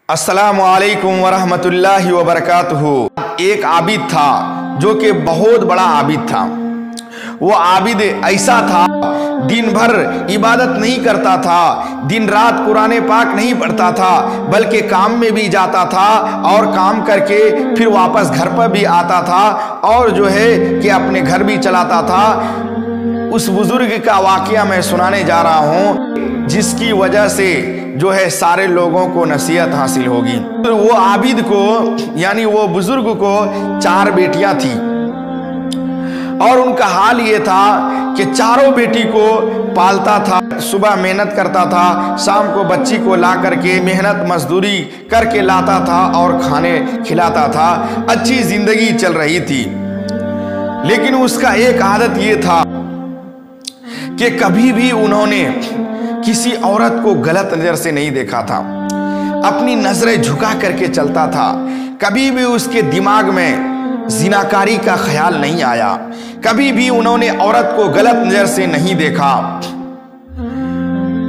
अस्सलामु अलैकुम वरहमतुल्लाहि वबरकातुहू। एक आबिद था जो कि बहुत बड़ा आबिद था। वो आबिद ऐसा था, दिन भर इबादत नहीं करता था, दिन रात कुरान पाक नहीं पढ़ता था, बल्कि काम में भी जाता था और काम करके फिर वापस घर पर भी आता था और जो है कि अपने घर भी चलाता था। उस बुजुर्ग का वाकया मैं सुनाने जा रहा हूँ, जिसकी वजह से जो है सारे लोगों को नसीहत हासिल होगी। तो वो आबिद को यानी वो बुजुर्ग को 4 बेटियां थी और उनका हाल ये था कि चारों बेटी को पालता था, सुबह मेहनत करता था, शाम को बच्ची को ला करके मेहनत मजदूरी करके लाता था और खाने खिलाता था। अच्छी जिंदगी चल रही थी, लेकिन उसका एक आदत ये था कि कभी भी उन्होंने किसी औरत को गलत नजर से नहीं देखा था, अपनी नजरें झुका करके चलता था। कभी भी उसके दिमाग में जिनाकारी का ख्याल नहीं आया, कभी भी उन्होंने औरत को गलत नजर से नहीं देखा।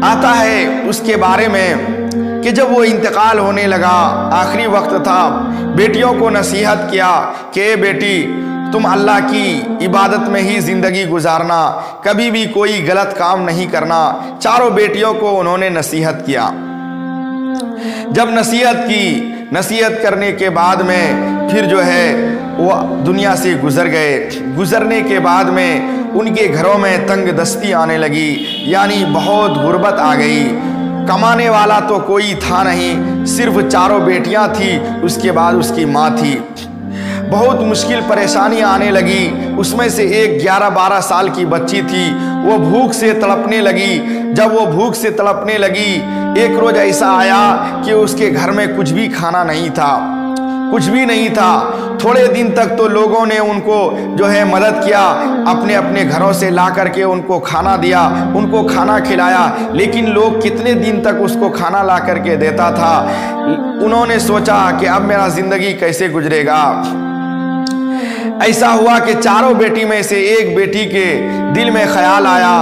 आता है उसके बारे में कि जब वो इंतकाल होने लगा, आखिरी वक्त था, बेटियों को नसीहत किया कि बेटी तुम अल्लाह की इबादत में ही ज़िंदगी गुजारना, कभी भी कोई गलत काम नहीं करना। चारों बेटियों को उन्होंने नसीहत किया। जब नसीहत करने के बाद में फिर जो है वो दुनिया से गुजर गए। गुजरने के बाद में उनके घरों में तंग दस्ती आने लगी, यानी बहुत गुर्बत आ गई। कमाने वाला तो कोई था नहीं, सिर्फ चारों बेटियां थी, उसके बाद उसकी माँ थी। बहुत मुश्किल परेशानी आने लगी। उसमें से एक 11-12 साल की बच्ची थी, वो भूख से तड़पने लगी। जब वो भूख से तड़पने लगी, एक रोज ऐसा आया कि उसके घर में कुछ भी खाना नहीं था, कुछ भी नहीं था। थोड़े दिन तक तो लोगों ने उनको जो है मदद किया, अपने अपने घरों से ला करके उनको खाना दिया, उनको खाना खिलाया, लेकिन लोग कितने दिन तक उसको खाना ला करके देता था। उन्होंने सोचा कि अब मेरा जिंदगी कैसे गुजरेगा। ऐसा हुआ कि चारों बेटी में से एक बेटी के दिल में ख्याल आया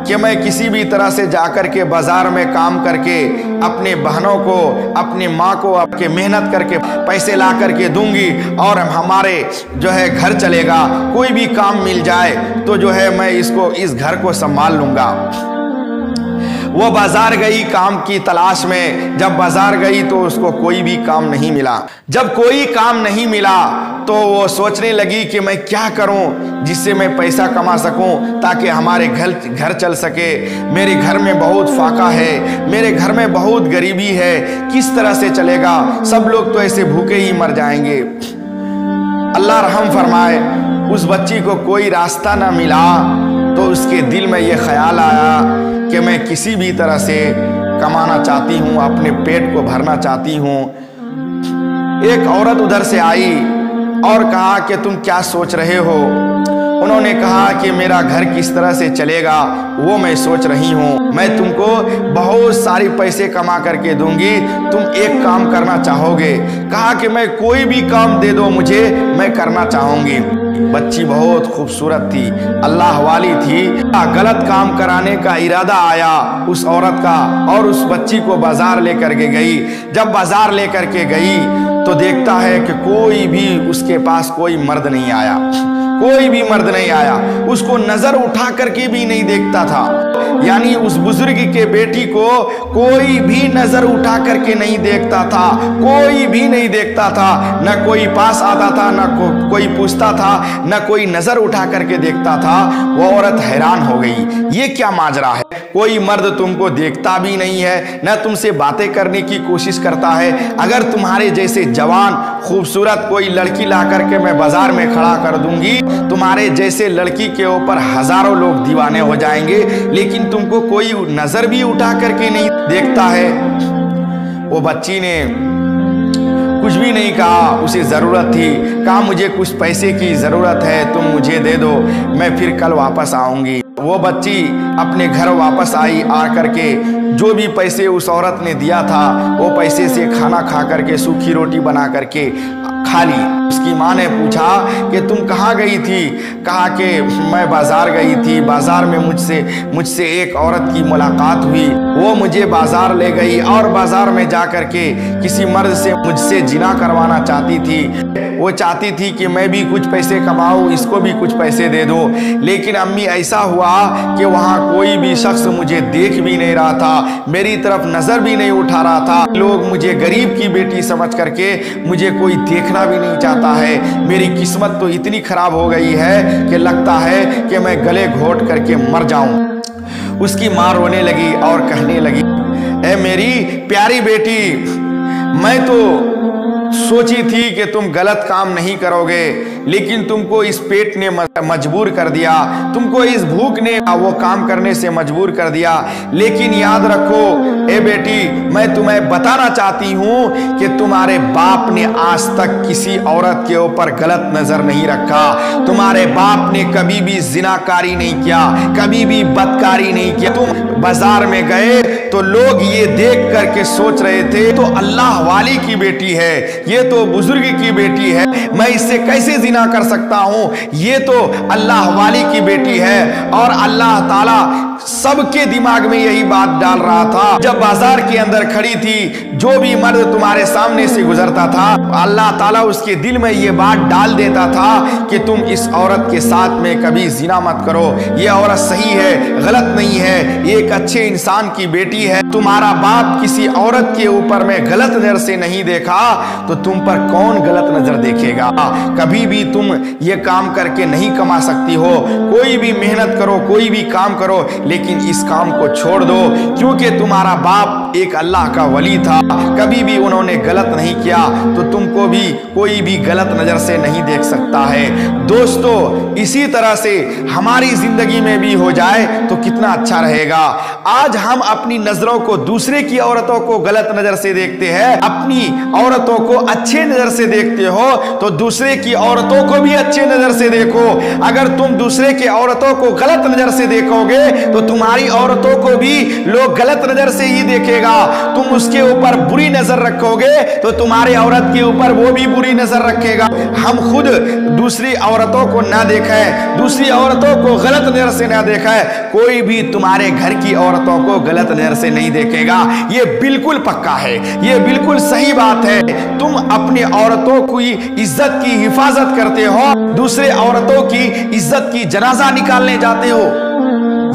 कि मैं किसी भी तरह से जाकर के बाजार में काम करके अपने बहनों को, अपनी माँ को आपके मेहनत करके पैसे ला करके दूंगी और हमारे जो है घर चलेगा। कोई भी काम मिल जाए तो जो है मैं इस घर को संभाल लूंगा। वो बाजार गई काम की तलाश में। जब बाजार गई तो उसको कोई भी काम नहीं मिला। जब कोई काम नहीं मिला तो वो सोचने लगी कि मैं क्या करूं जिससे मैं पैसा कमा सकूं ताकि हमारे घर चल सके। मेरे घर में बहुत फाका है, मेरे घर में बहुत गरीबी है, किस तरह से चलेगा? सब लोग तो ऐसे भूखे ही मर जाएंगे। अल्लाह रहम फरमाए, उस बच्ची को कोई रास्ता ना मिला तो उसके दिल में ये ख्याल आया कि मैं किसी भी तरह से कमाना चाहती हूँ, अपने पेट को भरना चाहती हूँ। एक औरत उधर से आई और कहा कि तुम क्या सोच रहे हो? उन्होंने कहा कि मेरा घर किस तरह से चलेगा वो मैं सोच रही हूँ। मैं तुमको बहुत सारी पैसे कमा करके दूंगी, तुम एक काम करना चाहोगे? कहा कि मैं कोई भी काम दे दो मुझे, मैं करना चाहूंगी। बच्ची बहुत खूबसूरत थी, अल्लाह वाली थी। गलत काम कराने का इरादा आया उस औरत का और उस बच्ची को बाजार लेकर के गई। जब बाजार लेकर के गई तो देखता है कि कोई भी उसके पास कोई मर्द नहीं आया, कोई भी मर्द नहीं आया। उसको नजर उठा करके भी नहीं देखता था, यानी उस बुजुर्ग के बेटी को कोई भी नजर उठा करके नहीं देखता था, कोई भी नहीं देखता था। न कोई पास आता था, न कोई पूछता था, न कोई नजर उठा करके देखता था। वो औरत हैरान हो गई, ये क्या माजरा है? कोई मर्द तुमको देखता भी नहीं है, न तुमसे बातें करने की कोशिश करता है। अगर तुम्हारे जैसे जवान खूबसूरत कोई लड़की ला करके मैं बाजार में खड़ा कर दूंगी, तुम्हारे जैसे लड़की के ऊपर हजारों लोग दीवाने हो जाएंगे, लेकिन तुमको कोई नजर भी उठा करके नहीं देखता है। वो बच्ची ने कुछ भी नहीं कहा, उसे ज़रूरत थी। कहा मुझे कुछ पैसे की ज़रूरत है, तुम मुझे दे दो, मैं फिर कल वापस आऊँगी। वो बच्ची अपने घर वापस आई, आकर के जो भी पैसे उस औरत ने दिया था वो पैसे से खाना खा करके, सूखी रोटी बना करके खा ली। उसकी माँ ने पूछा कि तुम कहाँ गई थी? कहा कि मैं बाजार गई थी, बाजार में मुझसे एक औरत की मुलाकात हुई, वो मुझे बाजार ले गई और बाजार में जा करके किसी मर्द से मुझसे जिना करवाना चाहती थी। वो चाहती थी कि मैं भी कुछ पैसे कमाऊँ, इसको भी कुछ पैसे दे दो। लेकिन अम्मी ऐसा हुआ कि वहाँ कोई भी शख्स मुझे देख भी नहीं रहा था, मेरी तरफ नज़र भी नहीं उठा रहा था। लोग मुझे गरीब की बेटी समझ करके मुझे कोई देखना भी नहीं चाहता है। मेरी किस्मत तो इतनी खराब हो गई है कि लगता है कि मैं गले घोट करके मर जाऊं। उसकी माँ रोने लगी और कहने लगी, ए मेरी प्यारी बेटी, मैं तो सोची थी कि तुम गलत काम नहीं करोगे, लेकिन तुमको इस पेट ने मजबूर कर दिया, तुमको इस भूख ने वो काम करने से मजबूर कर दिया। लेकिन याद रखो ए बेटी, मैं तुम्हें बताना चाहती हूँ कि तुम्हारे बाप ने आज तक किसी औरत के ऊपर गलत नजर नहीं रखा। तुम्हारे बाप ने कभी भी जिनाकारी नहीं किया, कभी भी बदकारी नहीं किया। तुम बाजार में गए तो लोग ये देख करके सोच रहे थे तो अल्लाह वाली की बेटी है, ये तो बुजुर्ग की बेटी है, मैं इससे कैसे जिना कर सकता हूं? ये तो अल्लाह वाली की बेटी है। और अल्लाह ताला सबके दिमाग में यही बात डाल रहा था। जब बाजार के अंदर खड़ी थी, जो भी मर्द तुम्हारे सामने से गुजरता था, अल्लाह ताला उसके दिल में ये बात डाल देता था कि तुम इस औरत के साथ में कभी जिना मत करो, ये औरत सही है, गलत नहीं है, ये एक अच्छे इंसान की बेटी है। तुम्हारा बाप किसी औरत के ऊपर में गलत नजर से नहीं देखा तो तुम पर कौन गलत नजर देखेगा? कभी भी तुम ये काम करके नहीं कमा सकती हो। कोई भी मेहनत करो, कोई भी काम करो, लेकिन इस काम को छोड़ दो, क्योंकि तुम्हारा बाप एक अल्लाह का वली था, कभी भी उन्होंने गलत नहीं किया, तो तुमको भी कोई भी गलत नजर से नहीं देख सकता है। दोस्तों, इसी तरह से हमारी जिंदगी में भी हो जाए तो कितना अच्छा रहेगा। आज हम अपनी नजरों को दूसरे की औरतों को गलत नजर से देखते हैं, अपनी औरतों को अच्छे नजर से देखते हो तो दूसरे की औरतों को भी अच्छे नजर से देखो। अगर तुम दूसरे की औरतों को गलत नजर से देखोगे तो तुम्हारी औरतों को भी लोग गलत नजर से ही देखेगा। तुम उसके ऊपर बुरी नजर रखोगे तो तुम्हारी औरत के ऊपर वो भी बुरी नजर रखेगा। हम खुद दूसरी औरतों को ना देखें, दूसरी औरतों को गलत नजर से ना देखें, कोई भी तुम्हारे घर की औरतों को गलत नजर से नहीं देखेगा। ये बिल्कुल पक्का है, ये बिल्कुल सही बात है। तुम अपनी औरतों की इज्जत की हिफाजत करते हो, दूसरे औरतों की इज्जत की जनाजा निकालने जाते हो,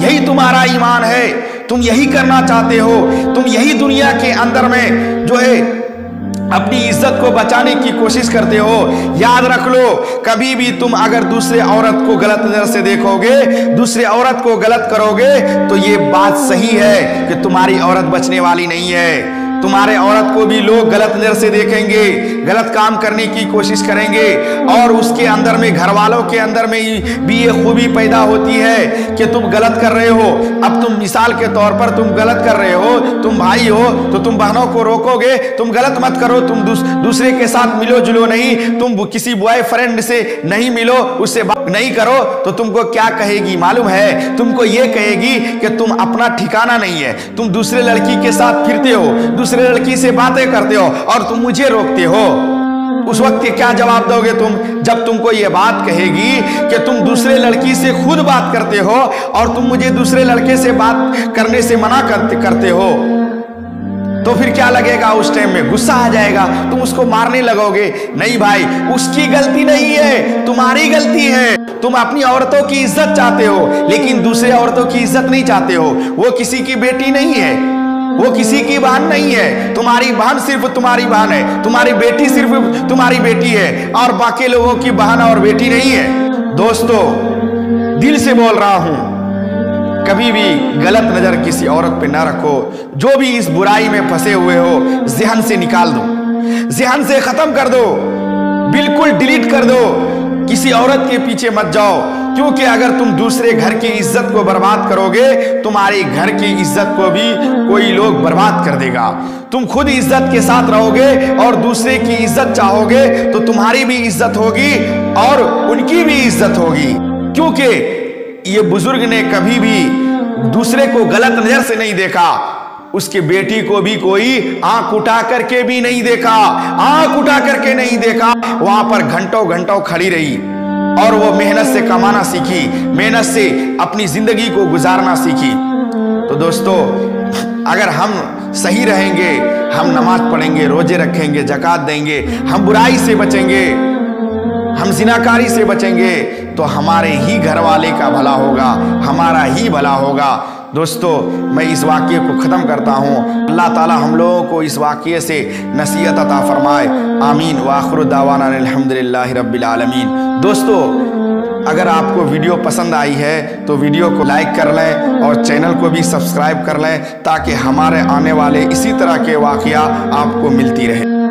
यही तुम्हारा ईमान है। तुम यही करना चाहते हो, तुम यही दुनिया के अंदर में जो है अपनी इज्जत को बचाने की कोशिश करते हो। याद रख लो, कभी भी तुम अगर दूसरे औरत को गलत नजर से देखोगे, दूसरे औरत को गलत करोगे, तो ये बात सही है कि तुम्हारी औरत बचने वाली नहीं है। तुम्हारे औरत को भी लोग गलत नजर से देखेंगे, गलत काम करने की कोशिश करेंगे, और उसके अंदर में, घर वालों के अंदर में भी ये खूबी पैदा होती है कि तुम गलत कर रहे हो। अब तुम मिसाल के तौर पर तुम गलत कर रहे हो, तुम भाई हो तो तुम बहनों को रोकोगे, तुम गलत मत करो, तुम दूसरे के साथ मिलो जुलो नहीं, तुम किसी बॉयफ्रेंड से नहीं मिलो, उससे बात नहीं करो, तो तुमको क्या कहेगी मालूम है? तुमको ये कहेगी कि तुम अपना ठिकाना नहीं है, तुम दूसरे लड़की के साथ फिरते हो, दूसरे लड़की से बातें करते हो और तुम मुझे रोकते हो। उस वक्त क्या जवाब दोगे तुम, जब तुमको ये बात कहेगी कि तुम दूसरे लड़की से खुद बात करते हो और तुम मुझे दूसरे लड़के से बात करने से मना करते हो? तो फिर क्या लगेगा? उस टाइम में गुस्सा आ जाएगा, तुम उसको मारने लगोगे। नहीं भाई, उसकी गलती नहीं है, तुम्हारी गलती है। तुम अपनी औरतों की इज्जत चाहते हो, लेकिन दूसरे औरतों की इज्जत नहीं चाहते हो। वो किसी की बेटी नहीं है, वो किसी की बहन नहीं है। तुम्हारी बहन सिर्फ तुम्हारी बहन है, तुम्हारी बेटी सिर्फ तुम्हारी बेटी है, और बाकी लोगों की बहन और बेटी नहीं है। दोस्तों, दिल से बोल रहा हूं, कभी भी गलत नजर किसी औरत पे ना रखो। जो भी इस बुराई में फंसे हुए हो, ज़हन से निकाल दो, ज़हन से खत्म कर दो, बिल्कुल डिलीट कर दो। किसी औरत के पीछे मत जाओ, क्योंकि अगर तुम दूसरे घर की इज्जत को बर्बाद करोगे, तुम्हारे घर की इज्जत को भी कोई लोग बर्बाद कर देगा। तुम खुद इज्जत के साथ रहोगे और दूसरे की इज्जत चाहोगे तो तुम्हारी भी इज्जत होगी और उनकी भी इज्जत होगी, क्योंकि یہ بزرگ نے کبھی بھی دوسرے کو غلط نظر سے نہیں دیکھا، اس کے بیٹی کو بھی کوئی آنکھ اٹھا کر کے بھی نہیں دیکھا، آنکھ اٹھا کر کے نہیں دیکھا، وہاں پر گھنٹوں گھنٹوں کھڑی رہی اور وہ محنت سے کمانا سیکھی، محنت سے اپنی زندگی کو گزارنا سیکھی۔ تو دوستو، اگر ہم صحیح رہیں گے، ہم نماز پڑھیں گے، روزے رکھیں گے، زکوٰۃ دیں گے، ہم برائی سے بچیں گے، ہم زناکاری سے بچیں گے، تو ہمارے ہی گھر والے کا بھلا ہوگا، ہمارا ہی بھلا ہوگا۔ دوستو، میں اس واقعے کو ختم کرتا ہوں۔ اللہ تعالی ہم لوگوں کو اس واقعے سے نصیحت عطا فرمائے، آمین۔ وآخر دعوانا الحمدللہ رب العالمین۔ دوستو، اگر آپ کو ویڈیو پسند آئی ہے تو ویڈیو کو لائک کر لیں اور چینل کو بھی سبسکرائب کر لیں، تاکہ ہمارے آنے والے اسی طرح کے واقعہ آپ کو ملتی رہے۔